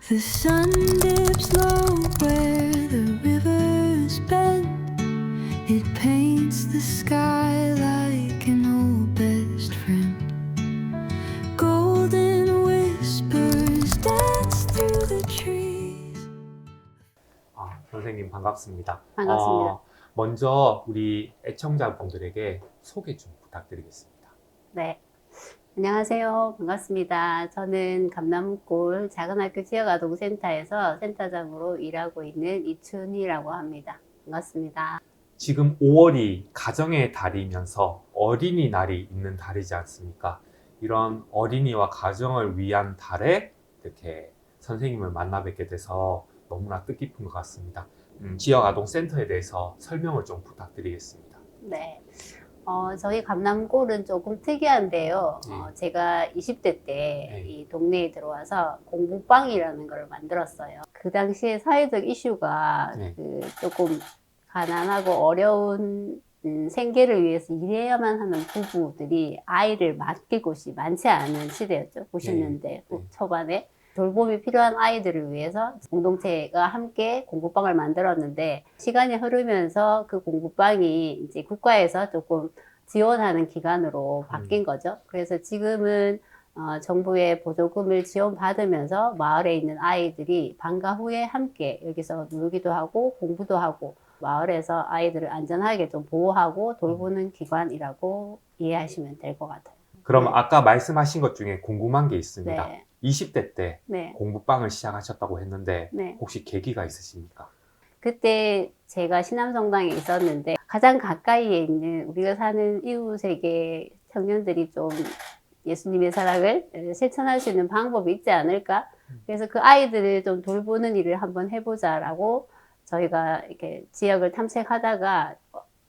The sun dips low where the rivers bend. It paints the sky like an old best friend. Golden whispers dance through the trees. 선생님 반갑습니다. 반갑습니다. 먼저 우리 애청자분들에게 소개 좀 부탁드리겠습니다. 네. 안녕하세요. 반갑습니다. 저는 감남골 작은학교 지역아동센터에서 센터장으로 일하고 있는 이춘희라고 합니다. 반갑습니다. 지금 5월이 가정의 달이면서 어린이날이 있는 달이지 않습니까? 이런 어린이와 가정을 위한 달에 이렇게 선생님을 만나 뵙게 돼서 너무나 뜻깊은 것 같습니다. 지역아동센터에 대해서 설명을 좀 부탁드리겠습니다. 네. 저희 감남골은 조금 특이한데요. 제가 20대 때 이 동네에 들어와서 공부방이라는 걸 만들었어요. 그 당시에 사회적 이슈가 조금 가난하고 어려운 생계를 위해서 일해야만 하는 부부들이 아이를 맡길 곳이 많지 않은 시대였죠. 90년대 초반에. 돌봄이 필요한 아이들을 위해서 공동체가 함께 공부방을 만들었는데, 시간이 흐르면서 그 공부방이 이제 국가에서 조금 지원하는 기관으로 바뀐 거죠. 그래서 지금은 정부의 보조금을 지원받으면서 마을에 있는 아이들이 방과 후에 함께 여기서 놀기도 하고 공부도 하고 마을에서 아이들을 안전하게 좀 보호하고 돌보는 기관이라고 이해하시면 될 것 같아요. 그럼 아까 말씀하신 것 중에 궁금한 게 있습니다. 네. 20대 때 네. 공부방을 시작하셨다고 했는데 네. 혹시 계기가 있으십니까? 그때 제가 신암성당에 있었는데 가장 가까이에 있는 우리가 사는 이웃에게 청년들이 좀 예수님의 사랑을 실천할 수 있는 방법이 있지 않을까? 그래서 그 아이들을 좀 돌보는 일을 한번 해보자라고 저희가 이렇게 지역을 탐색하다가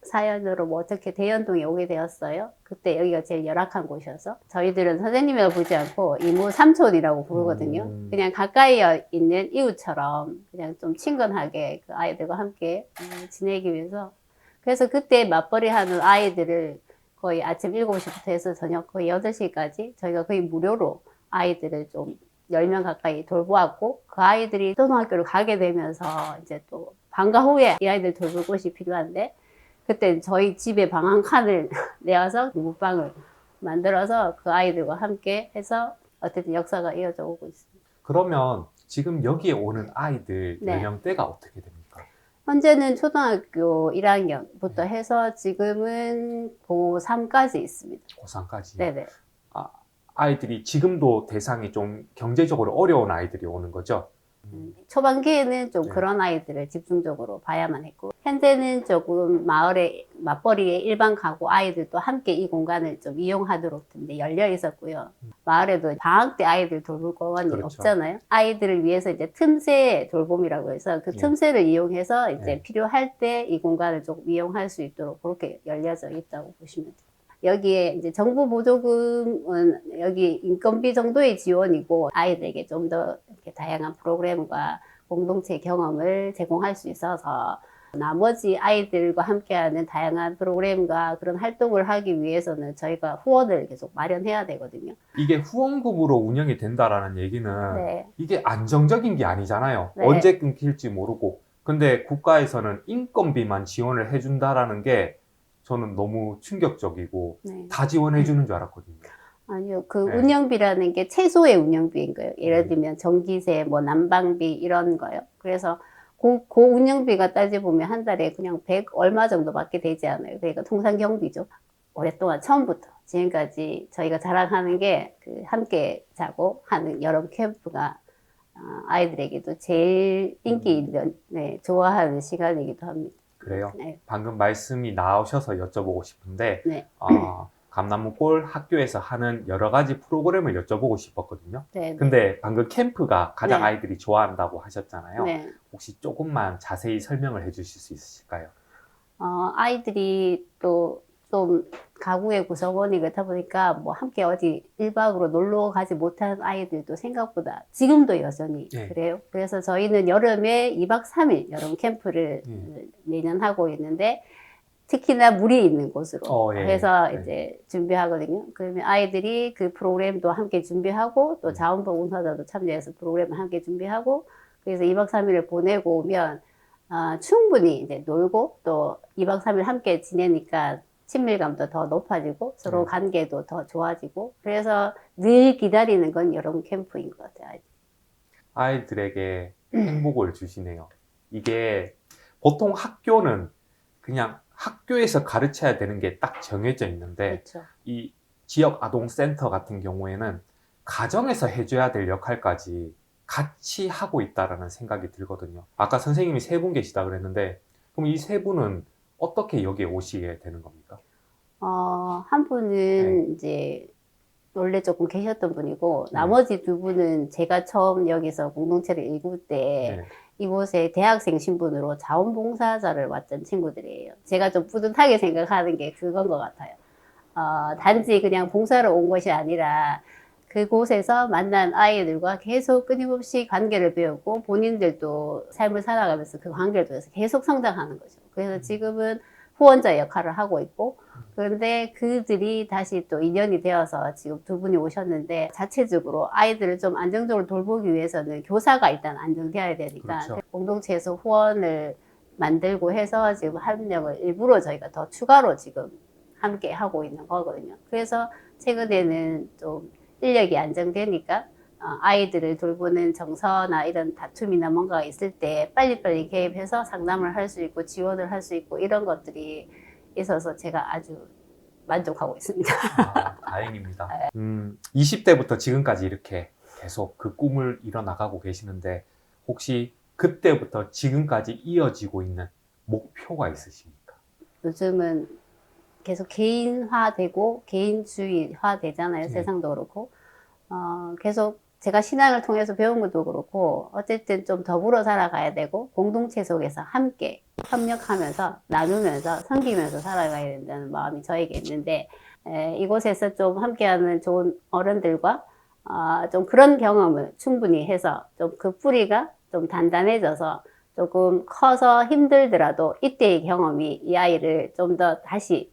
사연으로 뭐 어떻게 대연동에 오게 되었어요. 그때 여기가 제일 열악한 곳이어서 저희들은 선생님이라고 부르지 않고 이모 삼촌이라고 부르거든요. 그냥 가까이 있는 이웃처럼 그냥 좀 친근하게 그 아이들과 함께 지내기 위해서. 그래서 그때 맞벌이 하는 아이들을 거의 아침 7시부터 해서 저녁 거의 8시까지 저희가 거의 무료로 아이들을 좀 10명 가까이 돌보았고, 그 아이들이 초등학교를 가게 되면서 이제 또 방과 후에 이 아이들 돌볼 곳이 필요한데, 그때 저희 집에 방 한 칸을 내어서 공부방을 만들어서 그 아이들과 함께 해서 어쨌든 역사가 이어져 오고 있습니다. 그러면 지금 여기에 오는 아이들 연령대가 어떻게 됩니까? 현재는 초등학교 1학년부터 해서 지금은 고3까지 있습니다. 고3까지? 네네. 아이들이 지금도 대상이 좀 경제적으로 어려운 아이들이 오는 거죠? 초반기에는 좀 그런 아이들을 집중적으로 봐야만 했고, 현재는 조금 마을에 맞벌이의 일반 가구 아이들도 함께 이 공간을 좀 이용하도록 열려 있었고요. 마을에도 방학 때 아이들 돌볼 공간이 없잖아요. 아이들을 위해서 이제 틈새 돌봄이라고 해서 그 틈새를 이용해서 이제 필요할 때 이 공간을 조금 이용할 수 있도록 그렇게 열려져 있다고 보시면 돼요. 여기에 이제 정부 보조금은 여기 인건비 정도의 지원이고, 아이들에게 좀 더 이렇게 다양한 프로그램과 공동체 경험을 제공할 수 있어서 나머지 아이들과 함께하는 다양한 프로그램과 그런 활동을 하기 위해서는 저희가 후원을 계속 마련해야 되거든요. 이게 후원금으로 운영이 된다라는 얘기는 이게 안정적인 게 아니잖아요. 언제 끊길지 모르고. 근데 국가에서는 인건비만 지원을 해준다라는 게 저는 너무 충격적이고 다 지원해 주는 줄 알았거든요. 아니요. 그 운영비라는 게 최소의 운영비인 거예요. 예를 들면 전기세, 뭐 난방비 이런 거요. 그래서 그 운영비가 따져보면 한 달에 그냥 100 얼마 정도 받게 되지 않아요. 그러니까 통상 경비죠. 오랫동안 처음부터 지금까지 저희가 자랑하는 게 그 함께 자고 하는 여름 캠프가 아이들에게도 제일 인기 있는, 좋아하는 시간이기도 합니다. 그래요? 방금 말씀이 나오셔서 여쭤보고 싶은데 감나무골 학교에서 하는 여러 가지 프로그램을 여쭤보고 싶었거든요. 근데 방금 캠프가 가장 아이들이 좋아한다고 하셨잖아요. 혹시 조금만 자세히 설명을 해주실 수 있으실까요? 아이들이 또 좀 가구의 구성원이 그렇다 보니까 뭐 함께 어디 1박으로 놀러 가지 못한 아이들도 생각보다 지금도 여전히 그래요. 그래서 저희는 여름에 2박 3일 여름 캠프를 매년 하고 있는데, 특히나 물이 있는 곳으로 예. 해서 네. 이제 준비하거든요. 그러면 아이들이 그 프로그램도 함께 준비하고 또 자원봉사자도 참여해서 프로그램을 함께 준비하고 그래서 2박 3일을 보내고 오면 충분히 이제 놀고 또 2박 3일 함께 지내니까 친밀감도 더 높아지고 서로 관계도 더 좋아지고 그래서 늘 기다리는 건 이런 캠프인 것 같아요. 아이들에게 행복을 주시네요. 이게 보통 학교는 그냥 학교에서 가르쳐야 되는 게 딱 정해져 있는데 그렇죠. 이 지역 아동센터 같은 경우에는 가정에서 해줘야 될 역할까지 같이 하고 있다라는 생각이 들거든요. 아까 선생님이 세 분 계시다 그랬는데 그럼 이 세 분은 어떻게 여기에 오시게 되는 겁니까? 한 분은 이제 원래 조금 계셨던 분이고 나머지 두 분은 제가 처음 여기서 공동체를 일굴 때 이곳에 대학생 신분으로 자원봉사자를 왔던 친구들이에요. 제가 좀 뿌듯하게 생각하는 게 그건 것 같아요. 단지 그냥 봉사를 온 것이 아니라 그곳에서 만난 아이들과 계속 끊임없이 관계를 배우고 본인들도 삶을 살아가면서 그 관계를 통해서 계속 성장하는 거죠. 그래서 지금은 후원자 역할을 하고 있고 그런데 그들이 다시 또 인연이 되어서 지금 두 분이 오셨는데 자체적으로 아이들을 좀 안정적으로 돌보기 위해서는 교사가 일단 안정되어야 되니까 그렇죠. 공동체에서 후원을 만들고 해서 지금 한 명을 일부러 저희가 더 추가로 지금 함께 하고 있는 거거든요. 그래서 최근에는 좀 인력이 안정되니까 아이들을 돌보는 정서나 이런 다툼이나 뭔가 있을 때 빨리빨리 개입해서 상담을 할 수 있고 지원을 할 수 있고 이런 것들이 있어서 제가 아주 만족하고 있습니다. 다행입니다. 20대부터 지금까지 이렇게 계속 그 꿈을 이뤄나가고 계시는데 혹시 그때부터 지금까지 이어지고 있는 목표가 있으십니까? 요즘은 계속 개인화되고 개인주의화 되잖아요. 세상도 그렇고. 계속 제가 신앙을 통해서 배운 것도 그렇고 어쨌든 좀 더불어 살아가야 되고 공동체 속에서 함께 협력하면서 나누면서 섬기면서 살아가야 된다는 마음이 저에게 있는데 이곳에서 좀 함께하는 좋은 어른들과 좀 그런 경험을 충분히 해서 좀 그 뿌리가 좀 단단해져서 조금 커서 힘들더라도 이때의 경험이 이 아이를 좀 더 다시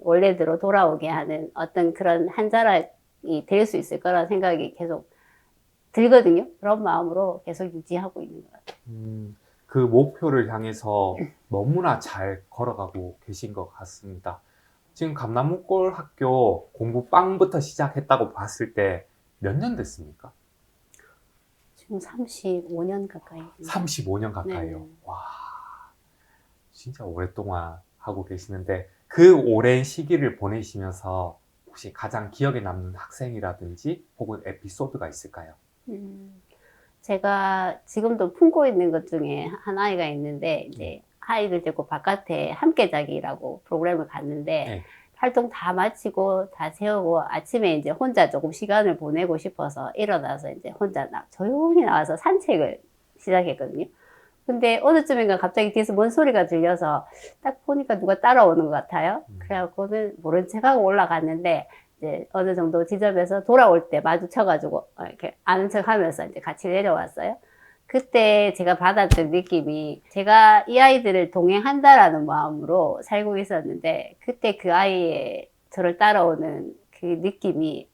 원래대로 돌아오게 하는 어떤 그런 한 자락이 될 수 있을 거라는 생각이 계속 들거든요. 그런 마음으로 계속 유지하고 있는 것 같아요. 그 목표를 향해서 너무나 잘 걸어가고 계신 것 같습니다. 지금 감나무골 학교 공부빵부터 시작했다고 봤을 때 몇 년 됐습니까? 지금 35년 가까이. 35년 가까이요. 네. 와, 진짜 오랫동안 하고 계시는데 그 오랜 시기를 보내시면서 혹시 가장 기억에 남는 학생이라든지 혹은 에피소드가 있을까요? 제가 지금도 품고 있는 것 중에 한 아이가 있는데 이제 아이를 데리고 바깥에 함께자기라고 프로그램을 갔는데 활동 다 마치고 다 세우고 아침에 이제 혼자 조금 시간을 보내고 싶어서 일어나서 이제 혼자 조용히 나와서 산책을 시작했거든요. 근데 어느 쯤인가 갑자기 뒤에서 뭔 소리가 들려서 딱 보니까 누가 따라오는 것 같아요. 그래갖고는 모른 척하고 올라갔는데 이제 어느 정도 지점에서 돌아올 때 마주쳐가지고 이렇게 아는 척하면서 이제 같이 내려왔어요. 그때 제가 받았던 느낌이 제가 이 아이들을 동행한다라는 마음으로 살고 있었는데 그때 그 아이의 저를 따라오는 그 느낌이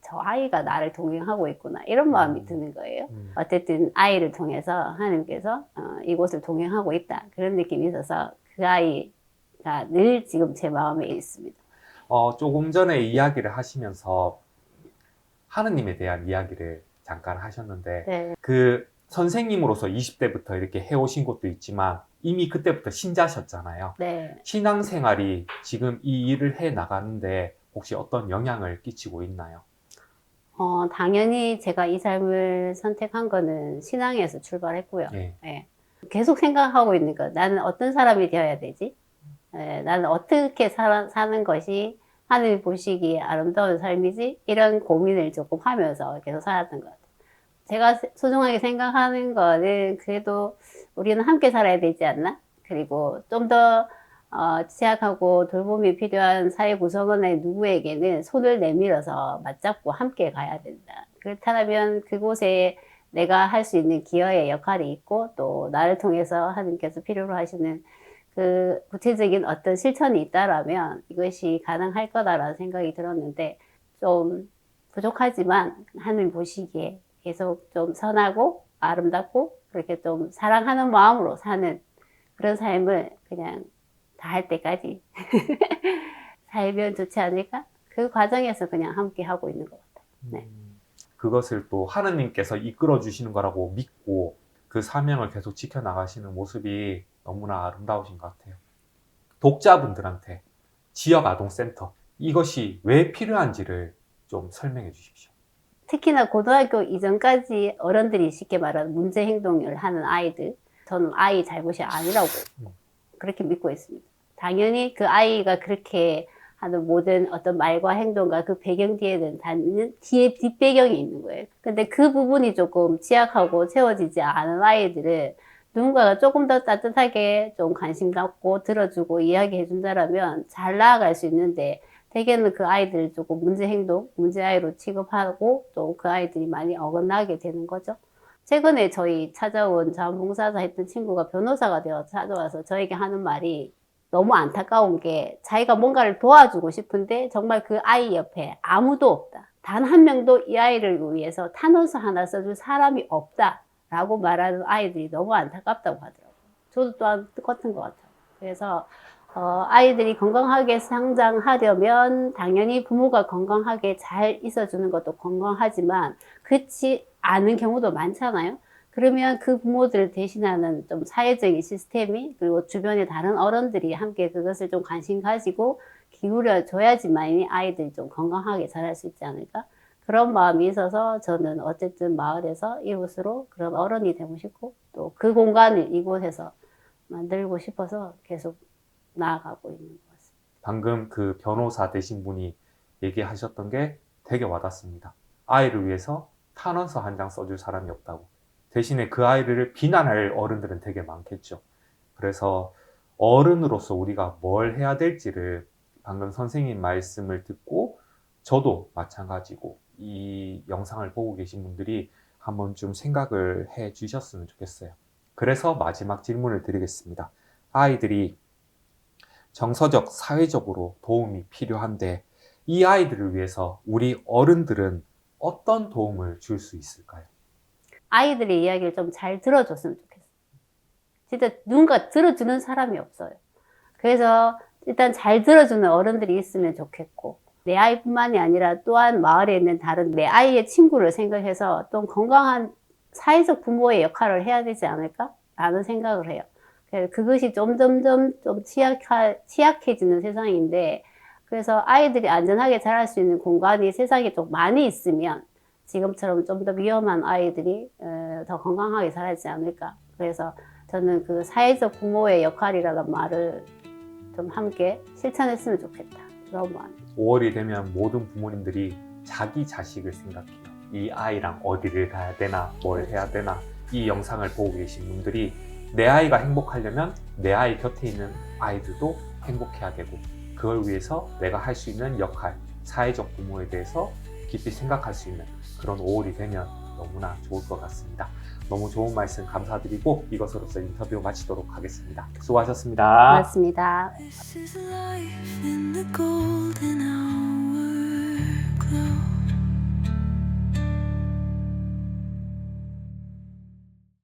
저 아이가 나를 동행하고 있구나 이런 마음이 드는 거예요. 어쨌든 아이를 통해서 하나님께서 이곳을 동행하고 있다 그런 느낌이 있어서 그 아이가 늘 지금 제 마음에 있습니다. 조금 전에 이야기를 하시면서 하느님에 대한 이야기를 잠깐 하셨는데 그 선생님으로서 20대부터 이렇게 해오신 것도 있지만 이미 그때부터 신자셨잖아요. 신앙생활이 지금 이 일을 해 나가는데 혹시 어떤 영향을 끼치고 있나요? 당연히 제가 이 삶을 선택한 거는 신앙에서 출발했고요. 계속 생각하고 있는 거. 나는 어떤 사람이 되어야 되지? 나는 어떻게 사는 것이 하늘 보시기에 아름다운 삶이지? 이런 고민을 조금 하면서 계속 살았던 것 같아요. 제가 소중하게 생각하는 거는 그래도 우리는 함께 살아야 되지 않나? 그리고 좀 더 취약하고 돌봄이 필요한 사회 구성원의 누구에게는 손을 내밀어서 맞잡고 함께 가야 된다. 그렇다면 그곳에 내가 할 수 있는 기여의 역할이 있고 또 나를 통해서 하나님께서 필요로 하시는 그 구체적인 어떤 실천이 있다라면 이것이 가능할 거다라는 생각이 들었는데 좀 부족하지만 하늘 보시기에 계속 좀 선하고 아름답고 그렇게 좀 사랑하는 마음으로 사는 그런 삶을 그냥 다 할 때까지 살면 좋지 않을까? 그 과정에서 그냥 함께 하고 있는 것 같아요. 네. 그것을 또 하느님께서 이끌어 주시는 거라고 믿고 그 사명을 계속 지켜나가시는 모습이 너무나 아름다우신 것 같아요. 독자분들한테 지역아동센터 이것이 왜 필요한지를 좀 설명해 주십시오. 특히나 고등학교 이전까지 어른들이 쉽게 말하는 문제 행동을 하는 아이들, 저는 아이 잘못이 아니라고 그렇게 믿고 있습니다. 당연히 그 아이가 그렇게 하는 모든 어떤 말과 행동과 그 배경 뒤에는 뒤에 뒷배경이 있는 거예요. 근데 그 부분이 조금 취약하고 채워지지 않은 아이들은 누군가가 조금 더 따뜻하게 좀 관심 갖고 들어주고 이야기해 준다라면 잘 나아갈 수 있는데 대개는 그 아이들 조금 문제 행동, 문제 아이로 취급하고 또 그 아이들이 많이 어긋나게 되는 거죠. 최근에 저희 찾아온 자원봉사자 했던 친구가 변호사가 되어 찾아와서 저에게 하는 말이 너무 안타까운 게 자기가 뭔가를 도와주고 싶은데 정말 그 아이 옆에 아무도 없다. 단 한 명도 이 아이를 위해서 탄원서 하나 써줄 사람이 없다. 라고 말하는 아이들이 너무 안타깝다고 하더라고요. 저도 또한 똑같은 것 같아요. 그래서 아이들이 건강하게 성장하려면 당연히 부모가 건강하게 잘 있어주는 것도 건강하지만 그렇지 않은 경우도 많잖아요. 그러면 그 부모들을 대신하는 좀 사회적인 시스템이 그리고 주변의 다른 어른들이 함께 그것을 좀 관심 가지고 기울여 줘야지만 이 아이들이 좀 건강하게 자랄 수 있지 않을까? 그런 마음이 있어서 저는 어쨌든 마을에서 이곳으로 그런 어른이 되고 싶고 또 그 공간을 이곳에서 만들고 싶어서 계속 나아가고 있는 것 같습니다. 방금 그 변호사 되신 분이 얘기하셨던 게 되게 와닿습니다. 아이를 위해서 탄원서 한 장 써줄 사람이 없다고. 대신에 그 아이를 비난할 어른들은 되게 많겠죠. 그래서 어른으로서 우리가 뭘 해야 될지를 방금 선생님 말씀을 듣고 저도 마찬가지고 이 영상을 보고 계신 분들이 한번 좀 생각을 해 주셨으면 좋겠어요. 그래서 마지막 질문을 드리겠습니다. 아이들이 정서적, 사회적으로 도움이 필요한데 이 아이들을 위해서 우리 어른들은 어떤 도움을 줄 수 있을까요? 아이들의 이야기를 좀 잘 들어줬으면 좋겠어요. 진짜 누군가 들어주는 사람이 없어요. 그래서 일단 잘 들어주는 어른들이 있으면 좋겠고 내 아이뿐만이 아니라 또한 마을에 있는 다른 내 아이의 친구를 생각해서 또 건강한 사회적 부모의 역할을 해야 되지 않을까? 라는 생각을 해요. 그것이 점점점 좀 취약해지는 세상인데 그래서 아이들이 안전하게 자랄 수 있는 공간이 세상에 좀 많이 있으면 지금처럼 좀 더 위험한 아이들이 더 건강하게 자라지 않을까. 그래서 저는 그 사회적 부모의 역할이라는 말을 좀 함께 실천했으면 좋겠다. 그런 마음입니다. 5월이 되면 모든 부모님들이 자기 자식을 생각해요. 이 아이랑 어디를 가야 되나, 뭘 해야 되나. 이 영상을 보고 계신 분들이 내 아이가 행복하려면 내 아이 곁에 있는 아이들도 행복해야 되고 그걸 위해서 내가 할 수 있는 역할, 사회적 부모에 대해서 깊이 생각할 수 있는 그런 5월이 되면 너무나 좋을 것 같습니다. 너무 좋은 말씀 감사드리고 이것으로서 인터뷰 마치도록 하겠습니다. 수고하셨습니다. 고맙습니다. This is life in the golden hour glow.